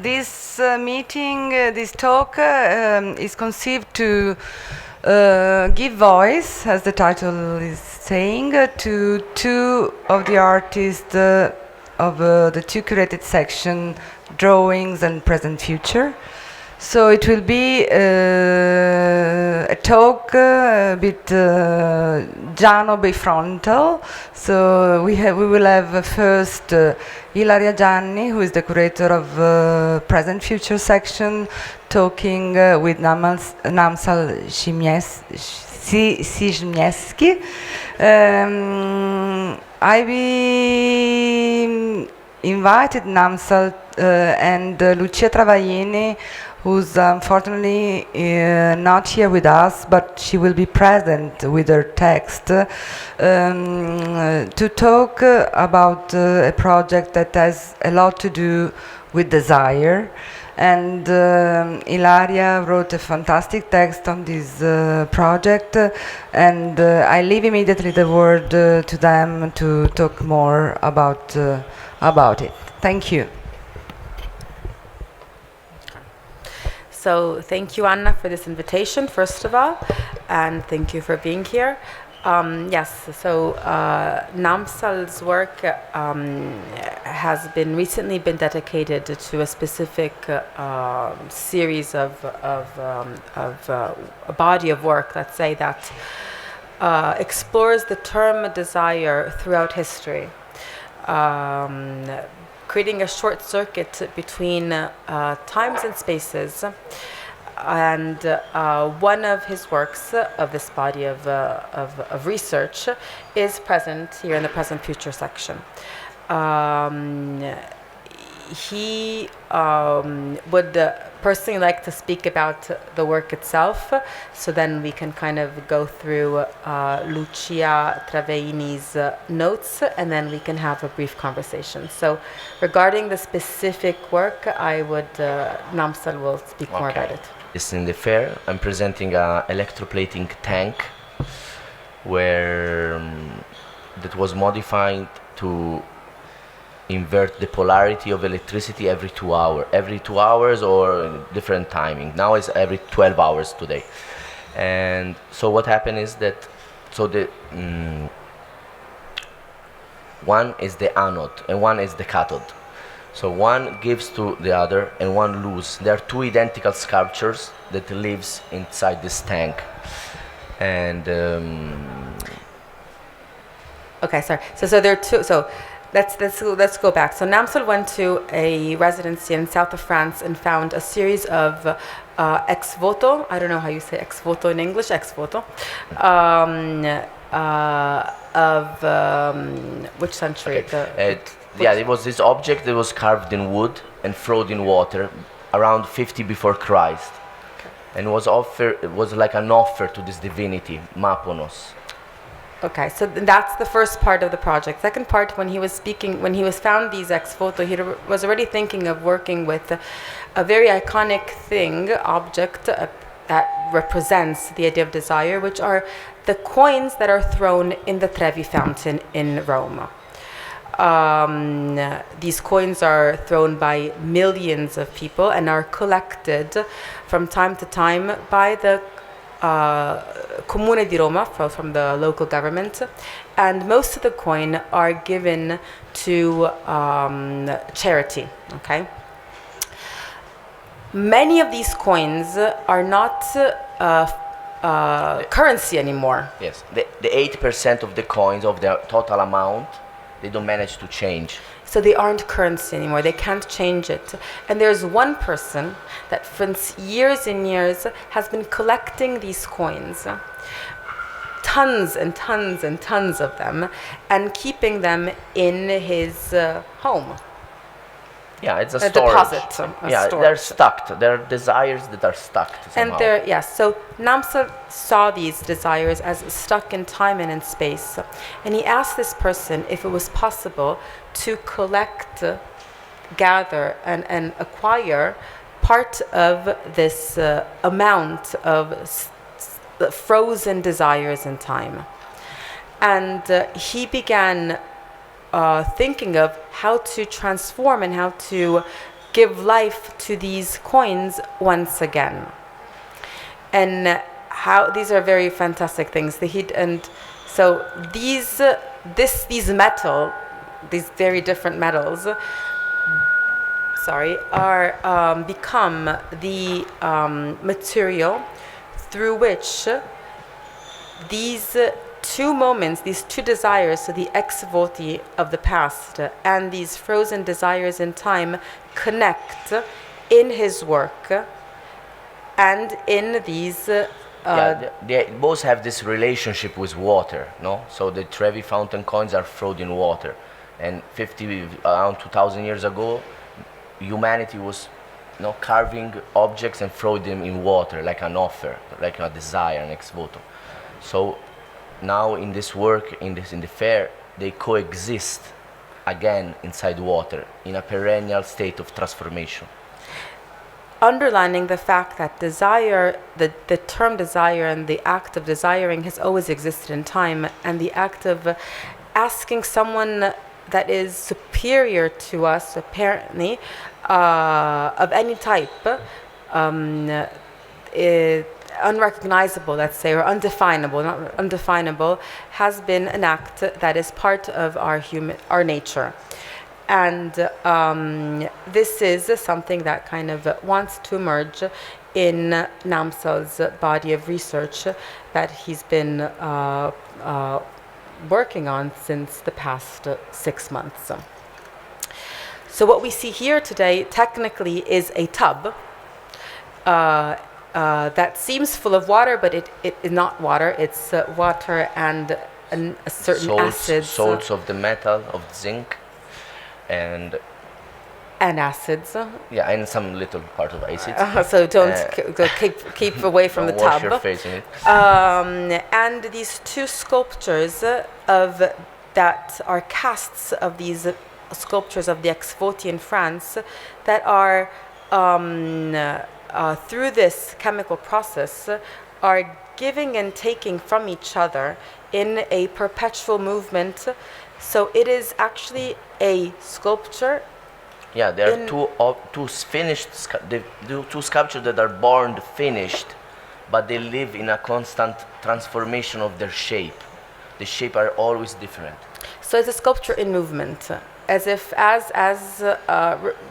This meeting, this talk is conceived to give voice, as the title is saying, to two of the artists of the two curated section, Drawings and Present Future. So it will be a talk a bit Giano bifrontal. So we will have first Ilaria Gianni, who is the curator of Present Future section, talking with Namsal Siedlecki. I invited Namsal and Lucia Travaini, who's unfortunately not here with us, but she will be present with her text, to talk about a project that has a lot to do with desire. And Ilaria wrote a fantastic text on this project, and I leave immediately the word to them to talk more about it. Thank you. So thank you, Anna, for this invitation, first of all, and thank you for being here. Yes, so Namsal's work has recently been dedicated to a specific series of a body of work, let's say, that explores the term desire throughout history. Creating a short circuit between times and spaces. And one of his works of this body of research is present here in the Present Future section. He would personally like to speak about the work itself, so then we can kind of go through Lucia Travaini's notes, and then we can have a brief conversation. So regarding the specific work, I would, Namsal will speak more about it. It's in the fair. I'm presenting a electroplating tank where that was modified to invert the polarity of electricity every 2 hours or different timing. Now it's every 12 hours today. And so what happened is that, so the one is the anode and one is the cathode. So one gives to the other and one loses. There are two identical sculptures that lives inside this tank. And okay, sorry. So there are two. So let's go back. So Namsal went to a residency in south of France and found a series of ex voto. I don't know how you say ex voto in English. Ex voto. Which century? Okay. Yeah, it was this object that was carved in wood and thrown in water around 50 before Christ. Okay. And it was like an offer to this divinity, Maponos. Okay, so that's the first part of the project. Second part, when he was found these ex voto, he was already thinking of working with a very iconic object that represents the idea of desire, which are the coins that are thrown in the Trevi fountain in Rome. These coins are thrown by millions of people and are collected from time to time by the Comune di Roma, from the local government, and most of the coin are given to charity. Okay. Many of these coins are not currency anymore. Yes, the 8% of the coins of the total amount, they don't manage to change. So they aren't currency anymore. They can't change it. And there's one person that for years and years has been collecting these coins, tons and tons and tons of them, and keeping them in his home. Yeah, it's a storage. Deposit. Storage. They're stuck. They're desires that are stuck somehow. And so Namsal saw these desires as stuck in time and in space. And he asked this person if it was possible to collect, gather, and acquire part of this amount of frozen desires in time. And he began thinking of how to transform and how to give life to these coins once again. And how these are very fantastic things. The heat, and so these very different metals, are become the material through which these two moments, these two desires, so the ex voto of the past and these frozen desires in time, connect in his work and in these. They both have this relationship with water, no? So the Trevi fountain coins are frozen in water, and around 2,000 years ago, humanity was, carving objects and throwing them in water like an offer, like a desire, an ex voto. So now in this work, in the fair, they coexist again inside water in a perennial state of transformation. Underlining the fact that desire, the term desire and the act of desiring has always existed in time, and the act of asking someone that is superior to us, apparently, of any type, unrecognizable, let's say, or undefinable, not undefinable, has been an act that is part of our nature. And this is something that kind of wants to emerge in Namsal's body of research that he's been working on since the past 6 months. So what we see here today technically is a tub that seems full of water, but it is not water. It's water and a certain acid. Salts of the metal, of zinc. And acids. Yeah, and some little part of acids. So don't keep away from the tub. Wash your face in it. And these two sculptures that are casts of these sculptures of the ex voto in France that are through this chemical process are giving and taking from each other in a perpetual movement. So it is actually a sculpture. Yeah, there are two sculptures that are born finished, but they live in a constant transformation of their shape. The shape are always different. So it's a sculpture in movement, as if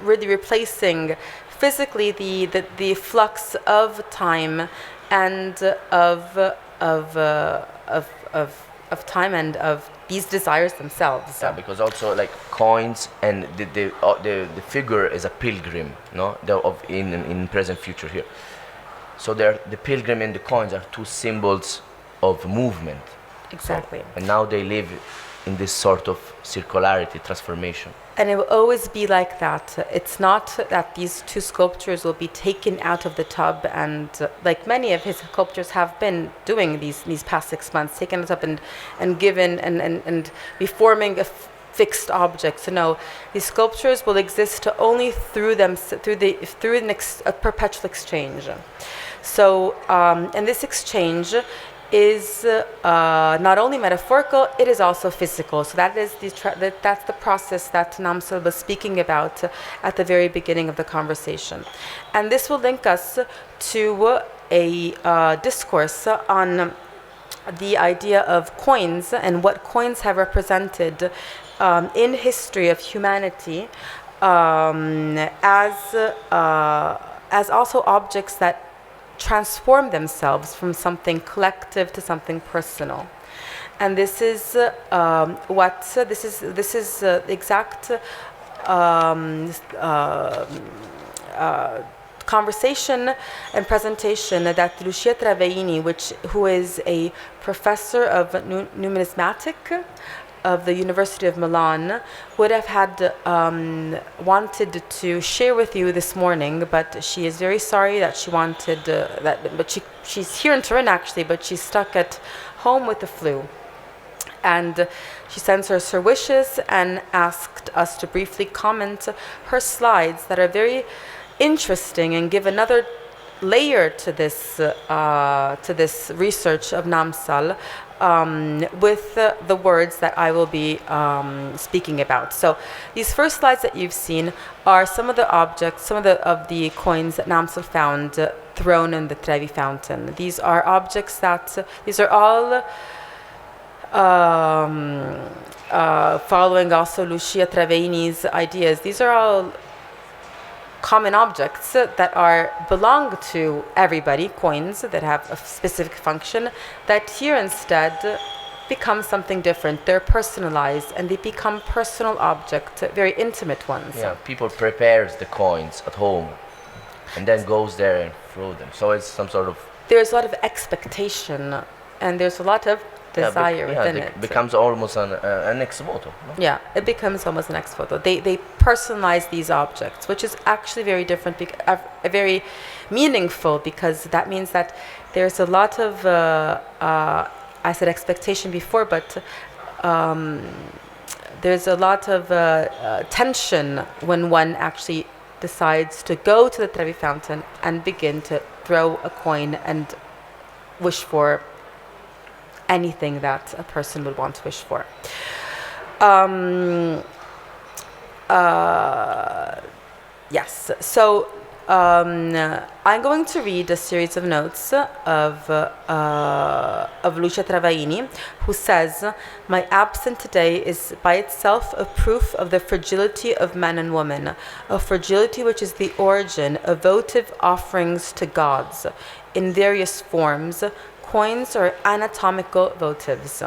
really replacing physically the flux of time and of time and of these desires themselves. Yeah, because also like coins and the figure is a pilgrim, no? In present future here. So the pilgrim and the coins are two symbols of movement. Exactly. So, and now they live in this sort of circularity, transformation. And it will always be like that. It's not that these two sculptures will be taken out of the tub and, like many of his sculptures have been doing these past 6 months, taken it up and given and be forming a fixed object. So no, these sculptures will exist only through a perpetual exchange. So, and this exchange is not only metaphorical, it is also physical. So that is that's the process that Namsal was speaking about at the very beginning of the conversation. And this will link us to a discourse on the idea of coins and what coins have represented in history of humanity as also objects that transform themselves from something collective to something personal. And this is this is the exact conversation and presentation that Lucia Travaini, who is a professor of numismatic of the University of Milan, would have had wanted to share with you this morning, but she is very sorry that she wanted but she's here in Turin actually, but she's stuck at home with the flu. And she sends her wishes and asked us to briefly comment her slides that are very interesting and give another layer to this research of Namsal with the words that I will be speaking about. So these first slides that you've seen are some of the objects, some of the coins that Namsal found thrown in the Trevi fountain. These are objects that these are all following also Lucia Travaini's ideas. These are all common objects that belong to everybody, coins that have a specific function, that here instead become something different. They're personalized and they become personal objects, very intimate ones. Yeah, people prepares the coins at home and then goes there and throw them. So it's some sort of... There's a lot of expectation and there's a lot of desire within it. It becomes almost an ex voto. No? Yeah, it becomes almost an ex voto. They personalize these objects, which is actually very different, very meaningful, because that means that there's a lot of, I said expectation before, but there's a lot of tension when one actually decides to go to the Trevi fountain and begin to throw a coin and wish for anything that a person would want to wish for. Yes, so I'm going to read a series of notes of Lucia Travaini, who says, "My absence today is by itself a proof of the fragility of men and women, a fragility which is the origin of votive offerings to gods in various forms, coins or anatomical votives."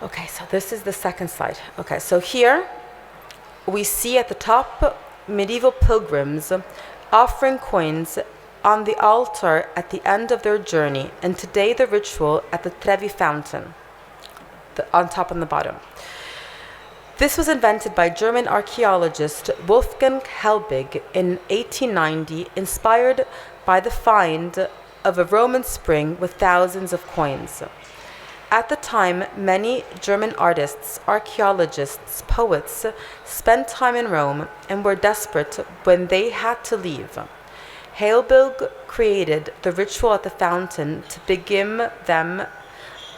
Okay, so this is the second slide. Okay, so here we see at the top medieval pilgrims offering coins on the altar at the end of their journey, and today the ritual at the Trevi fountain, on top and the bottom. This was invented by German archaeologist Wolfgang Helbig in 1890, inspired by the find of a Roman spring with thousands of coins. At the time, many German artists, archaeologists, poets spent time in Rome and were desperate when they had to leave. Helbig created the ritual at the fountain to give them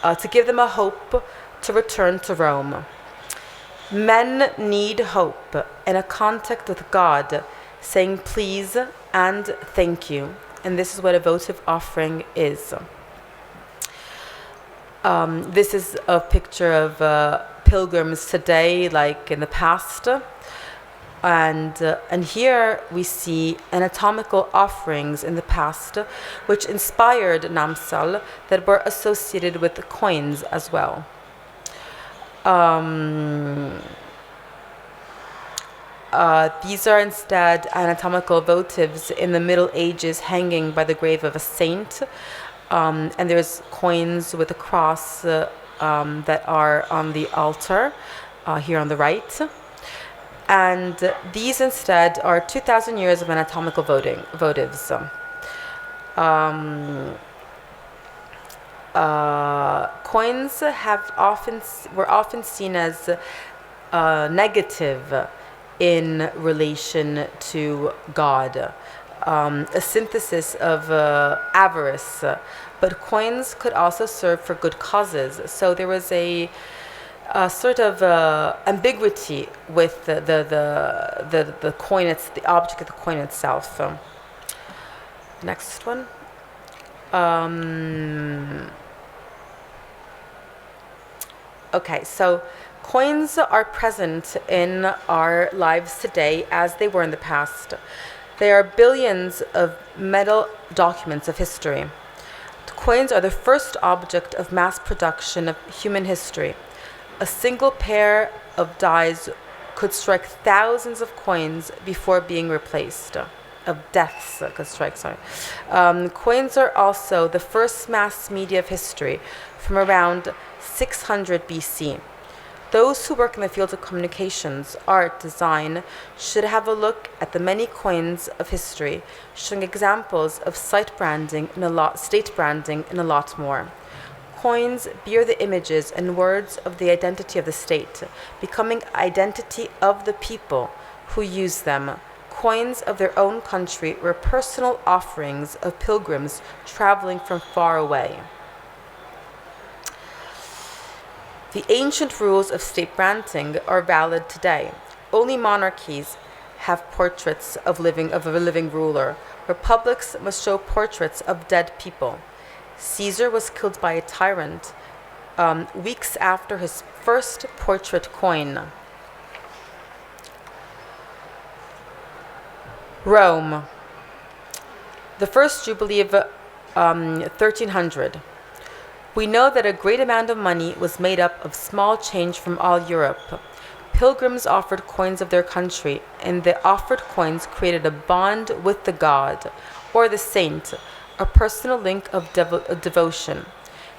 a hope to return to Rome. Men need hope and a contact with God, saying please and thank you. And this is what a votive offering is. This is a picture of pilgrims today, like in the past. And here we see anatomical offerings in the past, which inspired Namsal, that were associated with the coins as well. These are instead anatomical votives in the Middle Ages hanging by the grave of a saint. And there's coins with a cross that are on the altar here on the right. And these instead are 2,000 years of anatomical votives. Coins were often seen as negative in relation to God, a synthesis of avarice, but coins could also serve for good causes. So there was a sort of ambiguity with the coin, the object of the coin itself. Next one. Okay, so coins are present in our lives today as they were in the past. They are billions of metal documents of history. Coins are the first object of mass production of human history. A single pair of dies could strike thousands of coins before being replaced. Of deaths could strike, sorry. Coins are also the first mass media of history from around 600 BC. Those who work in the field of communications, art, design, should have a look at the many coins of history, showing examples of state branding and a lot more. Coins bear the images and words of the identity of the state, becoming identity of the people who use them. coins of their own country were personal offerings of pilgrims traveling from far away. The ancient rules of state granting are valid today. Only monarchies have portraits of a living ruler. Republics must show portraits of dead people. Caesar was killed by a tyrant weeks after his first portrait coin. Rome. The first Jubilee of 1300. We know that a great amount of money was made up of small change from all Europe. Pilgrims offered coins of their country, and the offered coins created a bond with the god, or the saint, a personal link of devotion.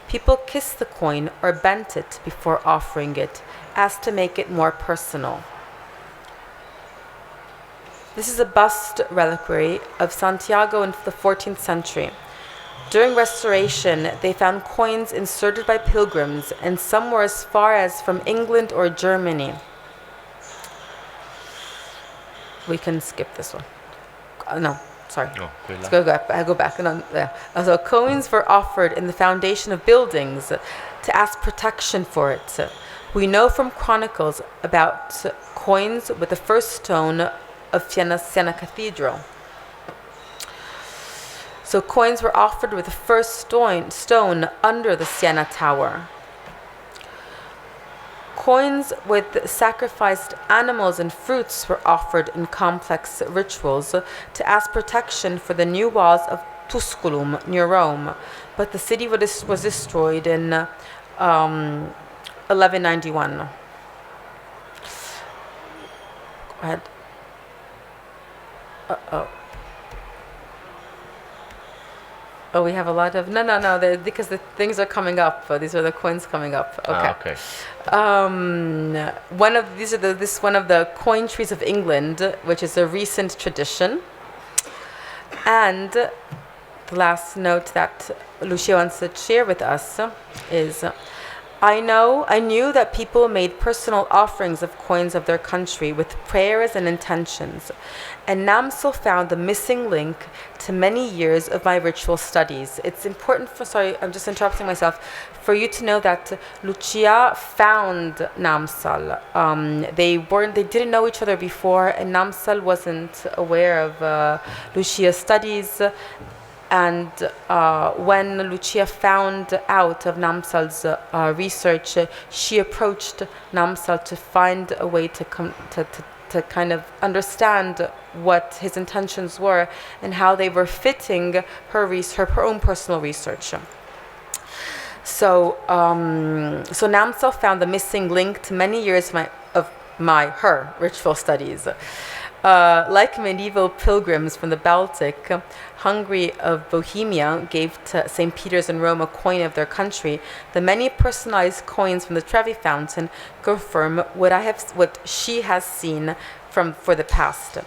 People kissed the coin or bent it before offering it, as to make it more personal. This is a bust reliquary of Santiago in the 14th century. During restoration, they found coins inserted by pilgrims, and some were as far as from England or Germany. We can skip this one. No, sorry. Let's go back. I go back. So coins were offered in the foundation of buildings to ask protection for it. We know from chronicles about coins with the first stone of Siena Cathedral. So coins were offered with the first stone under the Siena Tower. Coins with sacrificed animals and fruits were offered in complex rituals to ask protection for the new walls of Tusculum near Rome, but the city was destroyed in 1191. Go ahead. Oh, we have a lot of because the things are coming up. These are the coins coming up. Okay. One of the coin trees of England, which is a recent tradition. And the last note that Lucia wants to share with us is, I knew that people made personal offerings of coins of their country with prayers and intentions, and Namsal found the missing link to many years of my ritual studies. It's important I'm just interrupting myself, for you to know that Lucia found Namsal. They didn't know each other before, and Namsal wasn't aware of Lucia's studies. And when Lucia found out of Namsal's research, she approached Namsal to find a way to kind of understand what his intentions were and how they were fitting her own personal research. So Namsal found the missing link to many years of her ritual studies. Like medieval pilgrims from the Baltic, Hungary of Bohemia gave to St. Peter's in Rome a coin of their country. The many personalized coins from the Trevi fountain confirm what she has seen for the past.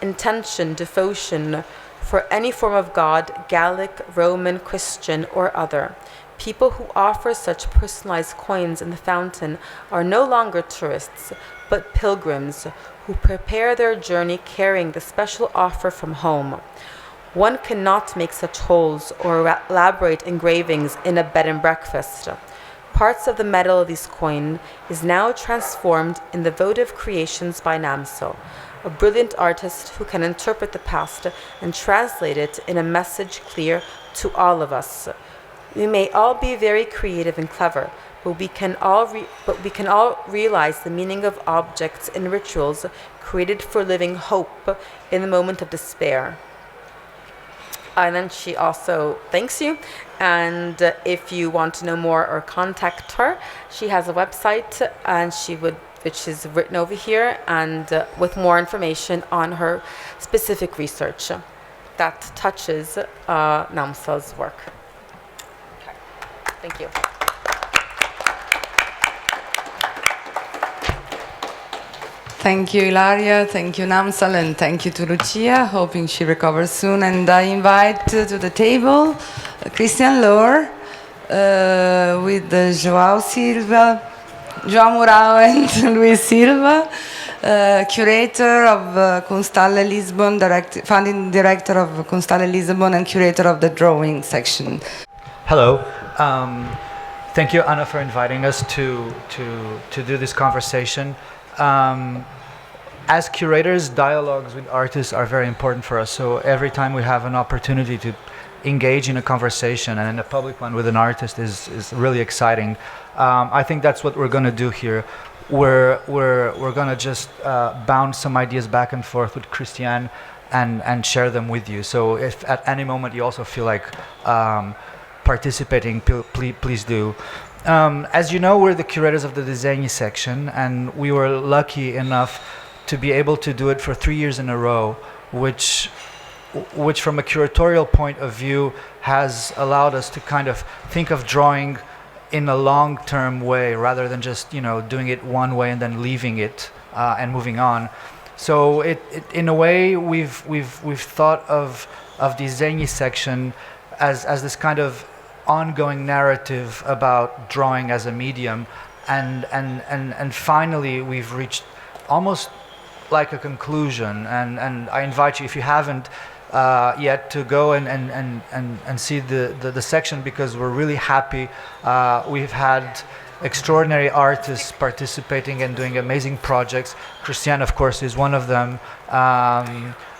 Intention, devotion for any form of God, Gallic, Roman, Christian, or other. People who offer such personalized coins in the fountain are no longer tourists, but pilgrims who prepare their journey carrying the special offer from home. One cannot make such holes or elaborate engravings in a bed and breakfast. Parts of the metal of these coins is now transformed in the votive creations by Namsal, a brilliant artist who can interpret the past and translate it in a message clear to all of us. We may all be very creative and clever, but we can all realize the meaning of objects and rituals created for living hope in the moment of despair. And then she also thanks you. And if you want to know more or contact her, she has a website, and which is written over here, and with more information on her specific research that touches Namsal's work. Okay. Thank you. Thank you, Ilaria. Thank you, Namsal, and thank you to Lucia. Hoping she recovers soon. And I invite to the table Christiane Löhr with João Mourão and Luís Silva. curator of Kunsthalle Lissabon, founding director of Kunsthalle Lissabon and curator of the drawing section. Hello. Thank you, Anna, for inviting us to do this conversation. As curators, dialogues with artists are very important for us. So every time we have an opportunity to engage in a conversation, and in a public one with an artist, is really exciting. I think that's what we're going to do here. We're going to just bounce some ideas back and forth with Christiane and share them with you. So if at any moment you also feel like participating, please do. As you know, we're the curators of the Disegni section, and we were lucky enough to be able to do it for 3 years in a row, which from a curatorial point of view has allowed us to kind of think of drawing in a long-term way rather than just doing it one way and then leaving it and moving on. So it in a way we've thought of Disegni section as this kind of ongoing narrative about drawing as a medium, and finally we've reached almost like a conclusion, and I invite you, if you haven't yet, to go and see the section, because we're really happy. We've had extraordinary artists participating and doing amazing projects. Christiane, of course, is one of them.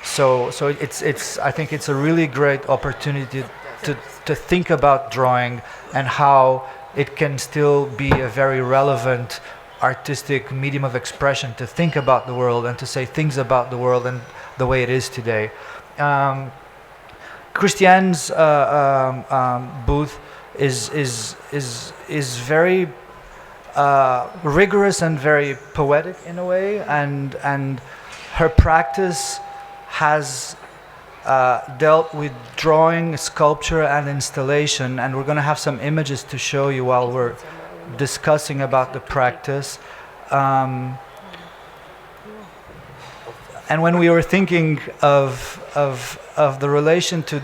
So it's I think it's a really great opportunity to think about drawing and how it can still be a very relevant artistic medium of expression, to think about the world and to say things about the world and the way it is today. Christiane's booth is very rigorous and very poetic in a way, and her practice has dealt with drawing, sculpture, and installation, and we're going to have some images to show you while we're discussing about the practice. And when we were thinking of the relation to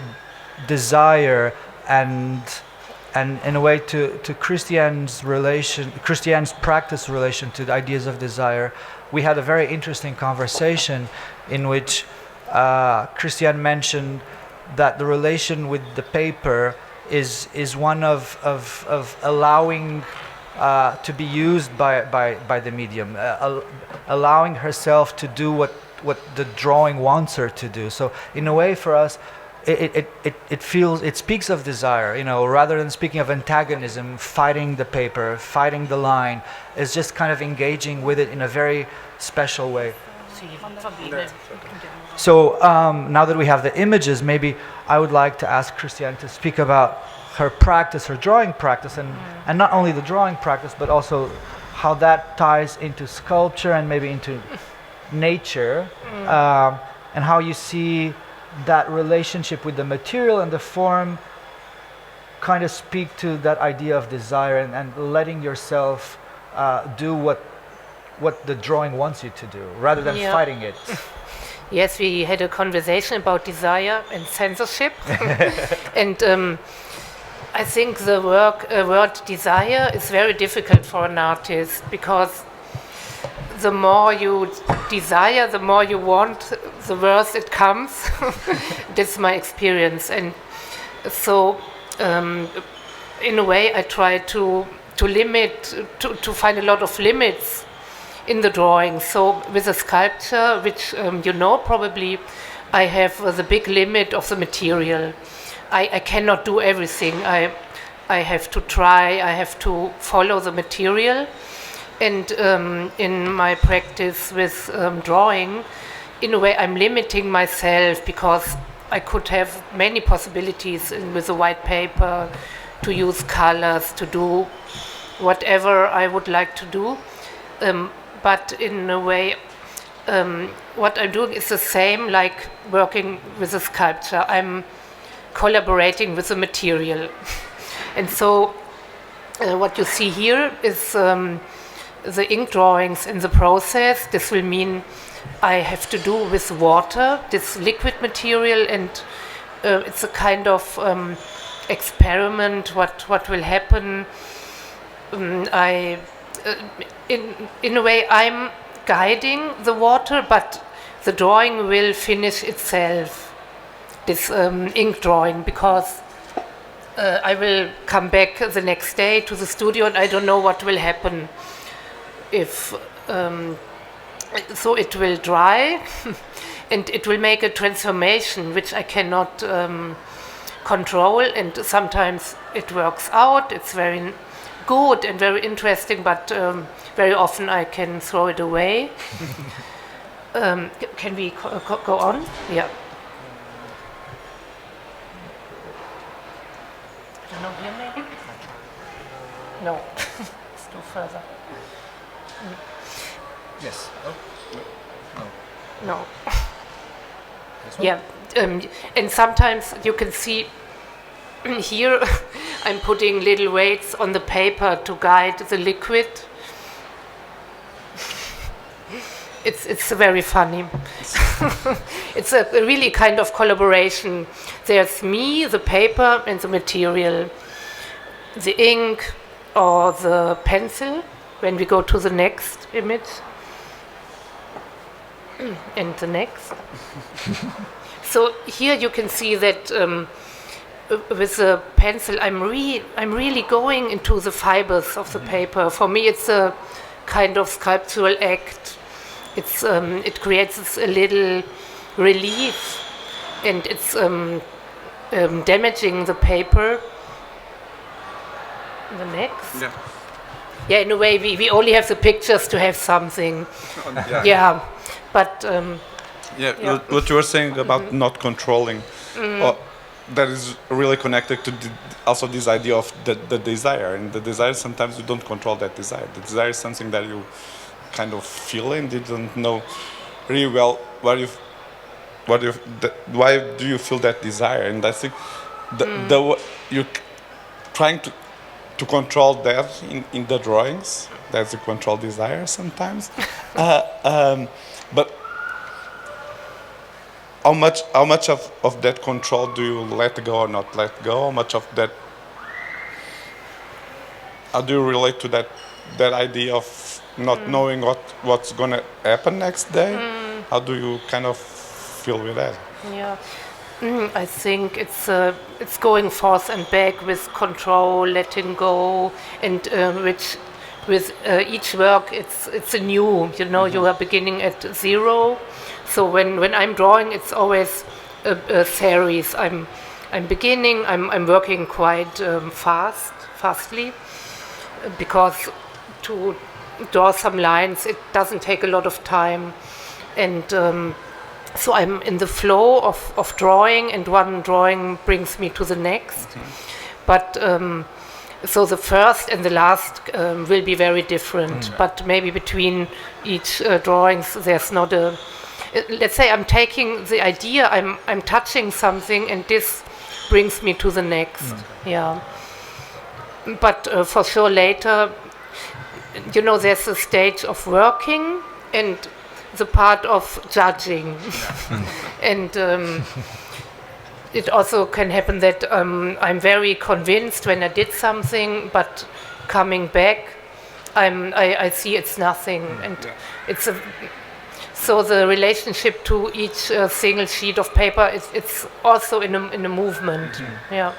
desire and in a way to Christiane's practice relation to the ideas of desire, we had a very interesting conversation in which Christiane mentioned that the relation with the paper is one of allowing to be used by the medium, allowing herself to do what the drawing wants her to do. So in a way, for us, it speaks of desire, rather than speaking of antagonism, fighting the paper, fighting the line. It's just kind of engaging with it in a very special way. So now that we have the images, maybe I would like to ask Christiane to speak about her practice, her drawing practice, and not only the drawing practice, but also how that ties into sculpture and maybe into nature, and how you see that relationship with the material and the form kind of speak to that idea of desire and letting yourself do what the drawing wants you to do, rather than fighting it. Yes, we had a conversation about desire and censorship, and I think the word desire is very difficult for an artist, because the more you desire, the more you want, the worse it comes. That's my experience, and so in a way I try to limit, to find a lot of limits in the drawing. So with a sculpture, which probably I have the big limit of the material. I cannot do everything. I have to try, I have to follow the material. And in my practice with drawing, in a way I'm limiting myself, because I could have many possibilities with a white paper, to use colors, to do whatever I would like to do. But in a way, what I'm doing is the same like working with a sculpture. I'm collaborating with the material. And so what you see here is the ink drawings in the process. This will mean I have to do with water, this liquid material, and it's a kind of experiment, what will happen. In a way, I'm guiding the water, but the drawing will finish itself, this ink drawing, because I will come back the next day to the studio and I don't know what will happen. If so it will dry and it will make a transformation which I cannot control, and sometimes it works out, it's very good and very interesting, but very often I can throw it away. Can we go on? Yeah. I don't know, here maybe? No, let's do further. Yes. Oh, no. No. This one? Yeah, and sometimes you can see here I'm putting little weights on the paper to guide the liquid. It's very funny. It's a really kind of collaboration. There's me, the paper, and the material, the ink or the pencil. When we go to the next image, and the next. So here you can see that with the pencil, I'm really going into the fibers of the paper. For me, it's a kind of sculptural act. It creates a little relief, and it's damaging the paper. The next. Yeah. Yeah, in a way, we only have the pictures to have something. Yeah. Yeah, but Yeah. What you were saying about not controlling, that is really connected to also this idea of the desire. And the desire, sometimes you don't control that desire. The desire is something that you kind of feel and you don't know really well why do you feel that desire. And I think you're trying to control that in the drawings. That's a control desire sometimes. But how much of that control do you let go or not let go? How much of that? How do you relate to that idea of not knowing what's gonna happen next day? How do you kind of feel with that? yeah, I think it's going forth and back with control, letting go, and which with each work it's a new. You know, you are beginning at zero. So when I'm drawing, it's always a series. I'm beginning. I'm working quite fastly, because to draw some lines it doesn't take a lot of time, and so I'm in the flow of drawing, and one drawing brings me to the next. But so the first and the last will be very different. But maybe between each drawings there's not a. Let's say I'm taking the idea, I'm touching something, and this brings me to the next. Yeah. But for sure later, you know, there's a stage of working and the part of judging. And it also can happen that I'm very convinced when I did something, but coming back, I see it's nothing, and it's a. So the relationship to each single sheet of paper it's also in a movement. Yeah.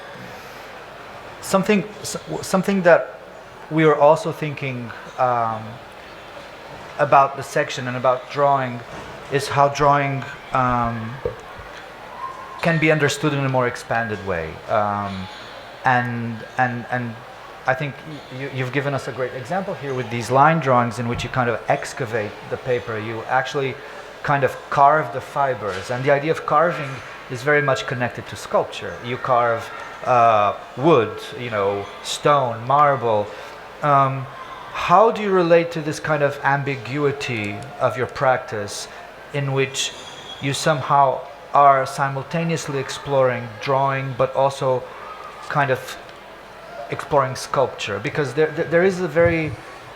Something that we were also thinking about the section and about drawing is how drawing can be understood in a more expanded way, and I think you've given us a great example here with these line drawings in which you kind of excavate the paper. You actually kind of carve the fibers, and the idea of carving is very much connected to sculpture. You carve wood, you know, stone, marble. How do you relate to this kind of ambiguity of your practice, in which you somehow are simultaneously exploring drawing, but also kind of exploring sculpture? Because there is a very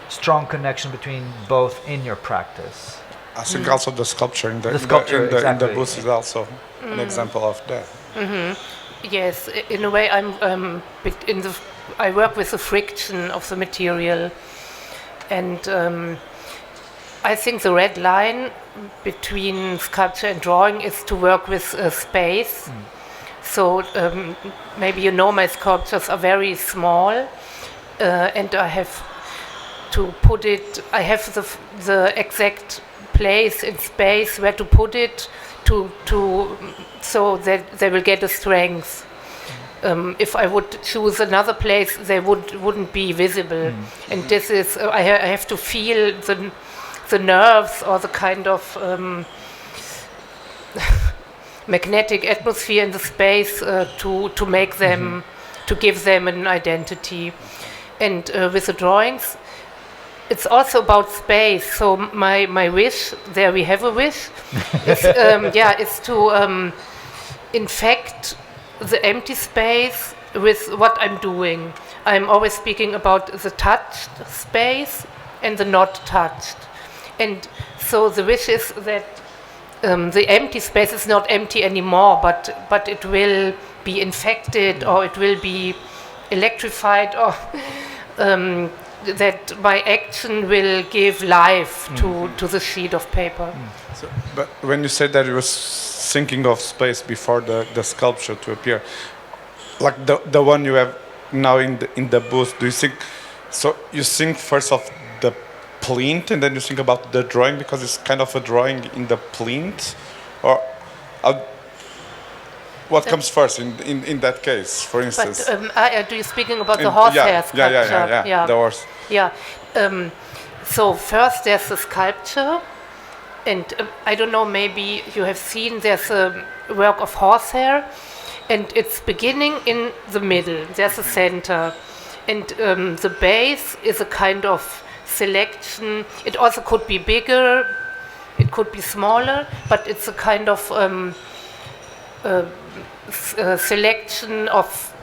strong connection between both in your practice. I think also the sculpture in the exactly. booth is also an example of that. Yes, in a way I work with the friction of the material, and I think the red line between sculpture and drawing is to work with space. So maybe you know my sculptures are very small, and I have to put it. I have the exact place in space where to put it so that they will get a strength. If I would choose another place, they wouldn't be visible. And this is I have to feel the nerves or the kind of magnetic atmosphere in the space to make them, to give them an identity. And with the drawings, it's also about space. So my wish, there we have a wish, is to infect the empty space with what I'm doing. I'm always speaking about the touched space and the not touched. And so the wish is that the empty space is not empty anymore, but it will be infected, or it will be electrified, or that my action will give life to the sheet of paper. So, but when you said that you were thinking of space before the sculpture to appear, like the one you have now in the booth, do you think, so you think first of the plinth and then you think about the drawing because it's kind of a drawing in the plinth, or what comes first in that case, for instance? But do you speaking about the horsehair sculpture? Yeah, the horse. Yeah. So first there's the sculpture, and I don't know, maybe you have seen there's a work of horsehair, and it's beginning in the middle. There's a center, and the base is a kind of selection. It also could be bigger, it could be smaller, but it's a kind of selection of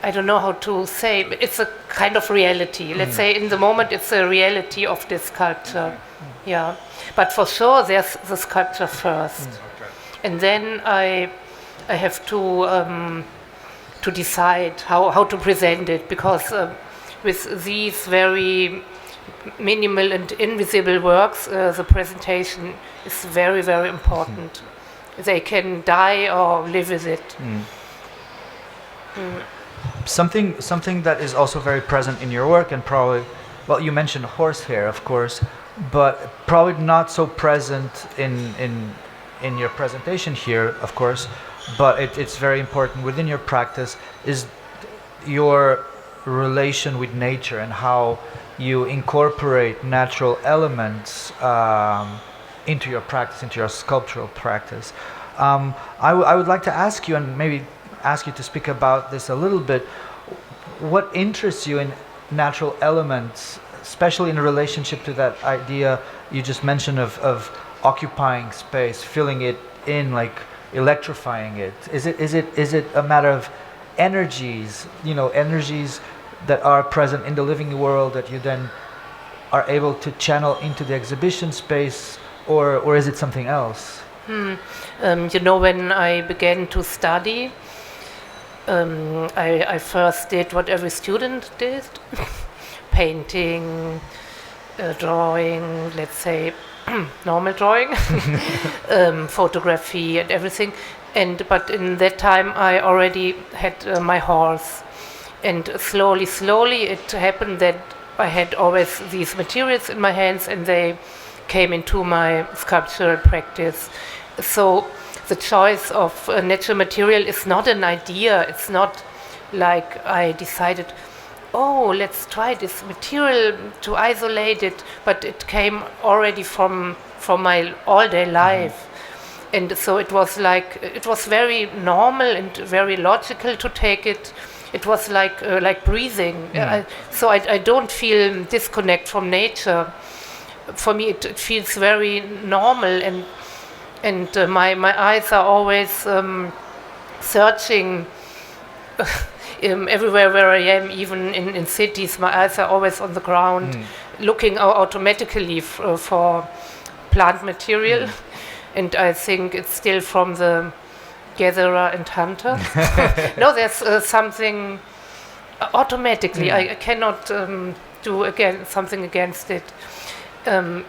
I don't know how to say, it's a kind of reality. Let's say in the moment it's a reality of this sculpture. Yeah. But for sure there's the sculpture first. And then I have to decide how to present it, because with these very minimal and invisible works, the presentation is very, very important. They can die or live with it. Something that is also very present in your work, and probably, well, you mentioned horsehair, of course, but probably not so present in your presentation here, of course, but it's very important within your practice, is your relation with nature and how you incorporate natural elements into your practice, into your sculptural practice. I would like to ask you, and maybe ask you to speak about this a little bit. What interests you in natural elements, especially in relationship to that idea you just mentioned of occupying space, filling it in, like electrifying it? Is it a matter of energies, energies that are present in the living world that you then are able to channel into the exhibition space, or is it something else? When I began to study, I first did what every student did, painting, drawing, let's say normal drawing, photography and everything. But in that time I already had my horse, and slowly it happened that I had always these materials in my hands, and they came into my sculptural practice. So the choice of a natural material is not an idea. It's not like I decided, let's try this material to isolate it, but it came already from my all-day life. And so it was very normal and very logical to take it. It was like breathing. So I don't feel disconnect from nature. For me, it feels very normal, and my eyes are always searching everywhere where I am, even in cities. My eyes are always on the ground, looking automatically for plant material. And I think it's still from the gatherer and hunter. No, there's something automatically. I cannot do again something against it. And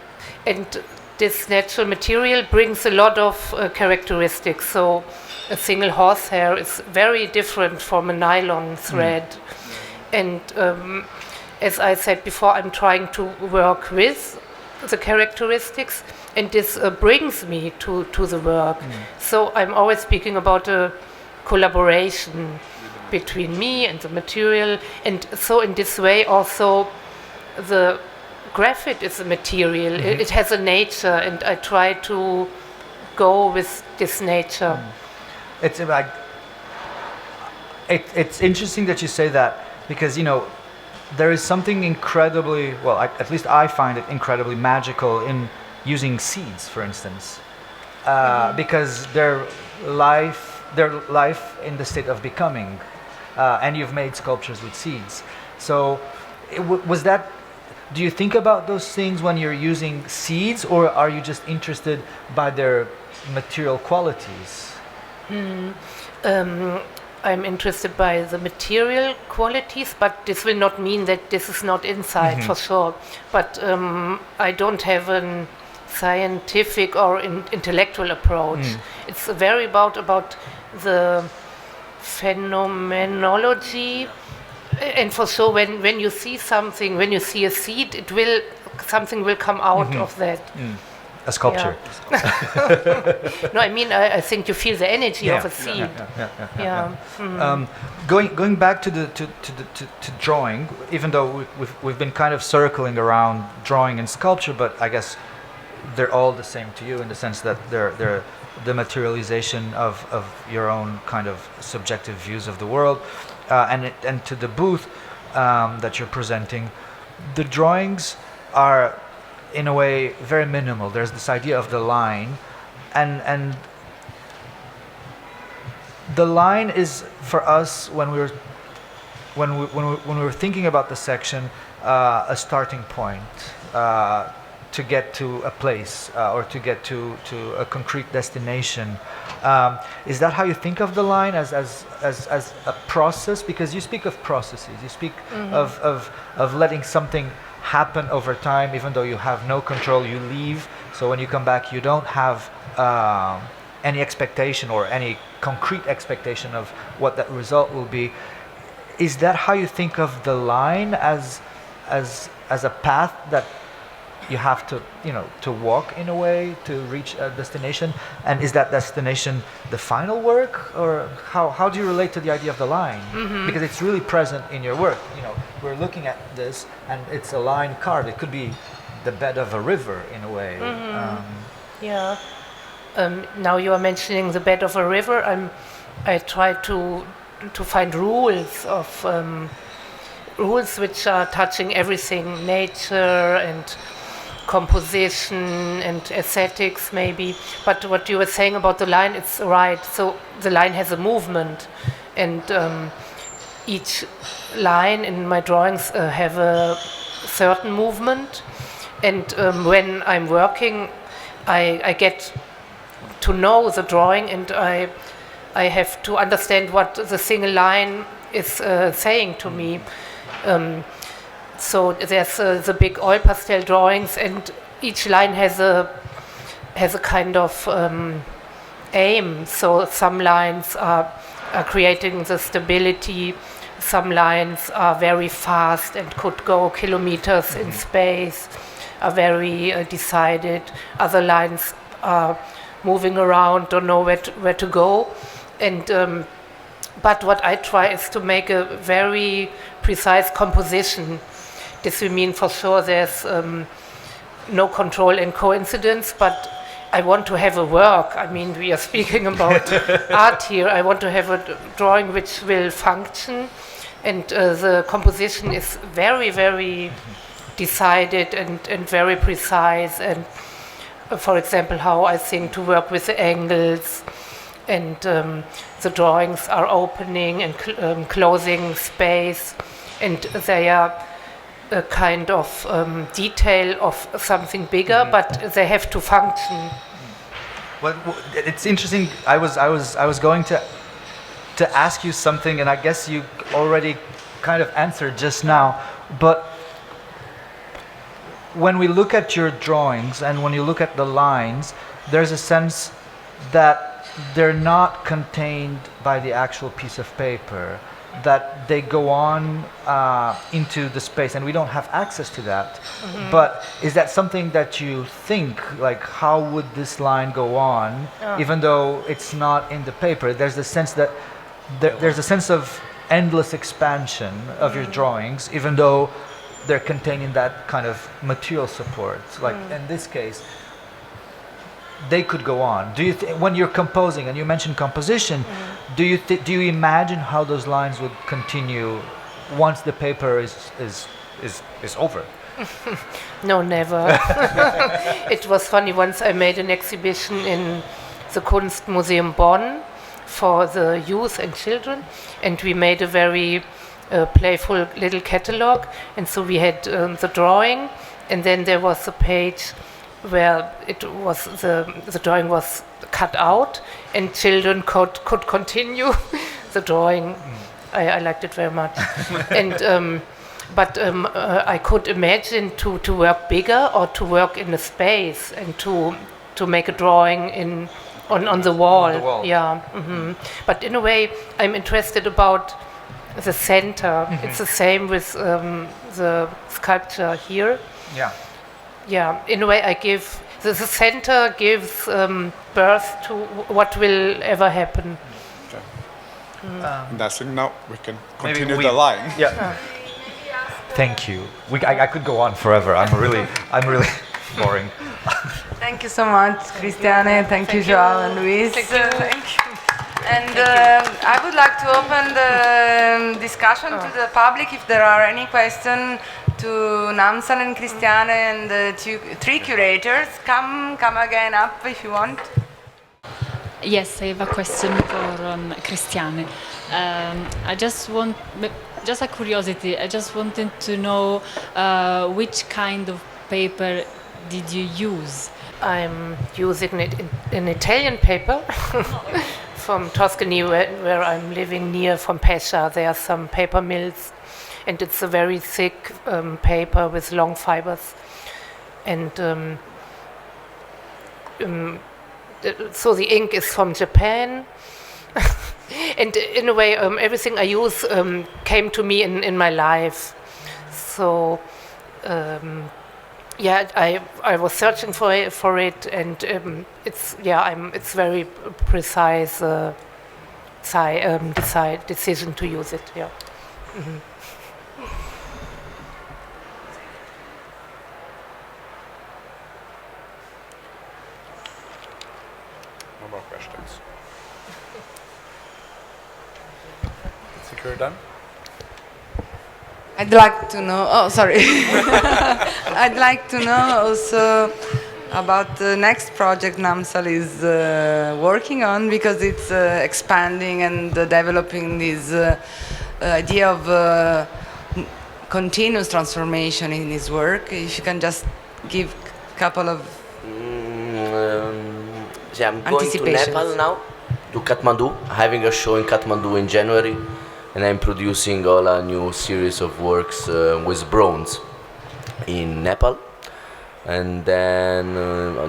this natural material brings a lot of characteristics. So a single horsehair is very different from a nylon thread. And as I said before, I'm trying to work with the characteristics, and this brings me to the work. So I'm always speaking about a collaboration between me and the material, and so in this way also the graphite is a material. It has a nature, and I try to go with this nature. It's like it's interesting that you say that, because there is something incredibly, well, at least I find it incredibly magical in using seeds, for instance, because their life in the state of becoming, and you've made sculptures with seeds. So was that, do you think about those things when you're using seeds, or are you just interested by their material qualities? I'm interested by the material qualities, but this will not mean that this is not inside, for sure. But I don't have a scientific or intellectual approach. It's very about the phenomenology, and for sure when you see something, when you see a seed, something will come out of that. A sculpture. Yeah. No, I mean, I think you feel the energy of a seed. Going back to drawing, even though we've been kind of circling around drawing and sculpture, but I guess they're all the same to you in the sense that they're the materialization of your own kind of subjective views of the world, and to the booth that you're presenting, the drawings are in a way very minimal. There's this idea of the line, and the line is for us when we were thinking about the section, a starting point to get to a place or to get to a concrete destination. Is that how you think of the line, as a process? Because you speak of processes, you speak of letting something happen over time, even though you have no control. You leave, so when you come back, you don't have any expectation or any concrete expectation of what that result will be. Is that how you think of the line, as a path that you have to to walk in a way to reach a destination? And is that destination the final work, or how do you relate to the idea of the line? Because it's really present in your work. We're looking at this and it's a line carved. It could be the bed of a river in a way. Now you are mentioning the bed of a river. I try to find rules which are touching everything, nature and composition and aesthetics maybe. But what you were saying about the line, it's right. So the line has a movement, and each line in my drawings have a certain movement. And when I'm working, I get to know the drawing, and I have to understand what the single line is saying to me. So there's the big oil pastel drawings, and each line has a kind of aim. So some lines are creating the stability, some lines are very fast and could go kilometers in space, are very decided. Other lines are moving around, don't know where to go. And but what I try is to make a very precise composition. This will mean for sure there's no control in coincidence, but I want to have a work. I mean, we are speaking about art here. I want to have a drawing which will function, and the composition is very, very decided and very precise. And for example, how I think to work with the angles, and the drawings are opening and closing space, and they are a kind of detail of something bigger, but they have to function. Well, it's interesting. I was going to ask you something, and I guess you already kind of answered just now. But when we look at your drawings and when you look at the lines, there's a sense that they're not contained by the actual piece of paper, that they go on into the space, and we don't have access to that. But is that something that you think, like, how would this line go on, even though it's not in the paper? There's a sense that there's a sense of endless expansion of your drawings, even though they're contained in that kind of material support. Like in this case, they could go on. Do you when you're composing, and you mentioned composition, do you imagine how those lines would continue once the paper is over? No, never. It was funny, once I made an exhibition in the Kunstmuseum Bonn for the youth and children, and we made a very playful little catalog, and so we had the drawing, and then there was a page where it was the drawing was cut out, and children could continue the drawing. I liked it very much. And but I could imagine to work bigger, or to work in a space, and to make a drawing on the wall. On the wall. Yeah. But in a way, I'm interested about the center. It's the same with the sculpture here. Yeah. Yeah, in a way, I give the center gives birth to what will ever happen. That's it. Now we can Maybe continue the line. Yeah. Thank you. I could go on forever. I'm really boring. Thank you so much, Christiane. Thank you, João and Luis. Thank you. Thank you. And I would like to open the discussion to the public. If there are any questions to Namsal and Christiane and the three curators, come again up if you want. Yes, I have a question for Christiane. Just a curiosity, I just wanted to know which kind of paper did you use? I'm using an Italian paper from Tuscany, where I'm living near, from Pescia. There are some paper mills, and it's a very thick paper with long fibers. And so the ink is from Japan. And in a way, everything I use came to me in my life. So I was searching for it, and it's very precise decision to use it. Yeah. No more questions. I think you're done. I'd like to know. Oh, sorry. I'd like to know also about the next project Namsal is working on, because it's expanding and developing this idea of continuous transformation in his work. If you can just give a couple of I'm going to Nepal now, to Kathmandu, having a show in Kathmandu in January, and I'm producing all a new series of works with bronze in Nepal. And then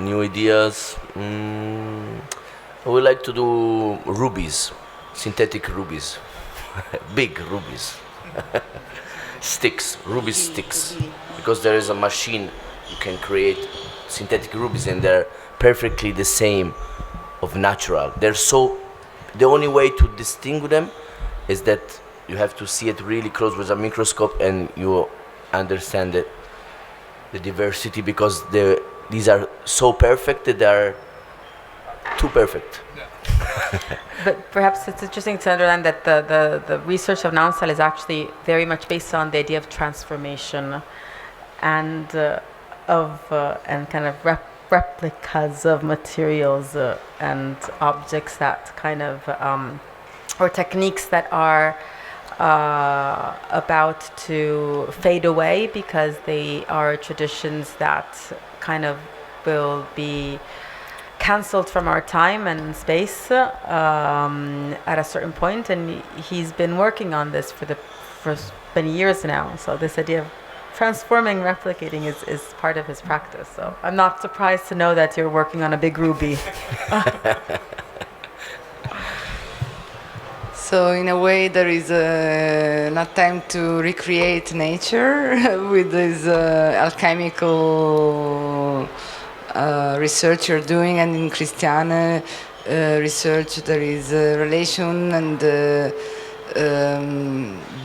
new ideas. I would like to do rubies, synthetic rubies, big rubies, sticks, ruby sticks, because there is a machine you can create synthetic rubies, and they're perfectly the same of natural. The only way to distinguish them is that you have to see it really close with a microscope, and you understand it, the diversity, because these are so perfect that they are too perfect. But perhaps it's interesting to underline that the research of Namsal is actually very much based on the idea of transformation and and kind of replicas of materials and objects that kind of or techniques that are about to fade away, because they are traditions that kind of will be cancelled from our time and space at a certain point. And he's been working on this for many years now. So this idea of transforming, replicating is part of his practice. So I'm not surprised to know that you're working on a big ruby. So in a way, there is an attempt to recreate nature with this alchemical research you're doing, and in Christiane research there is a relation and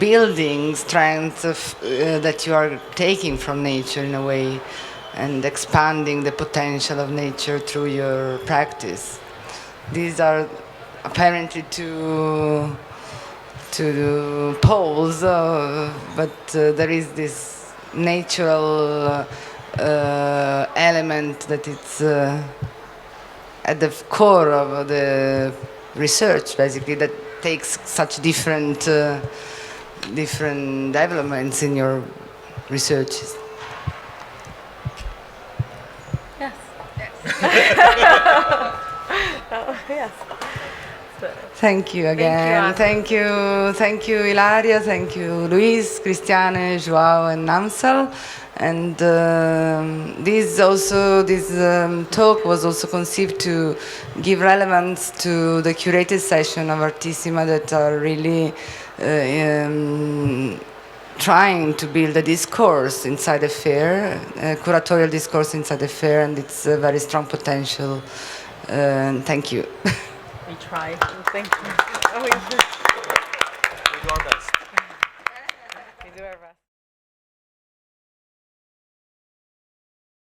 building strength of, that you are taking from nature in a way, and expanding the potential of nature through your practice. These are apparently two poles, but there is this natural element that it's at the core of the research, basically, that takes such different developments in your researches. Yes. Oh, yes. Thank you again. Thank you, Ilaria. Thank you, Luís, Christiane, João, and Namsal. And this talk was also conceived to give relevance to the curated session of Artissima that are really trying to build a discourse inside the fair, a curatorial discourse inside the fair, and it's a very strong potential. Thank you. We try. Thank you. We do our best. We do our best.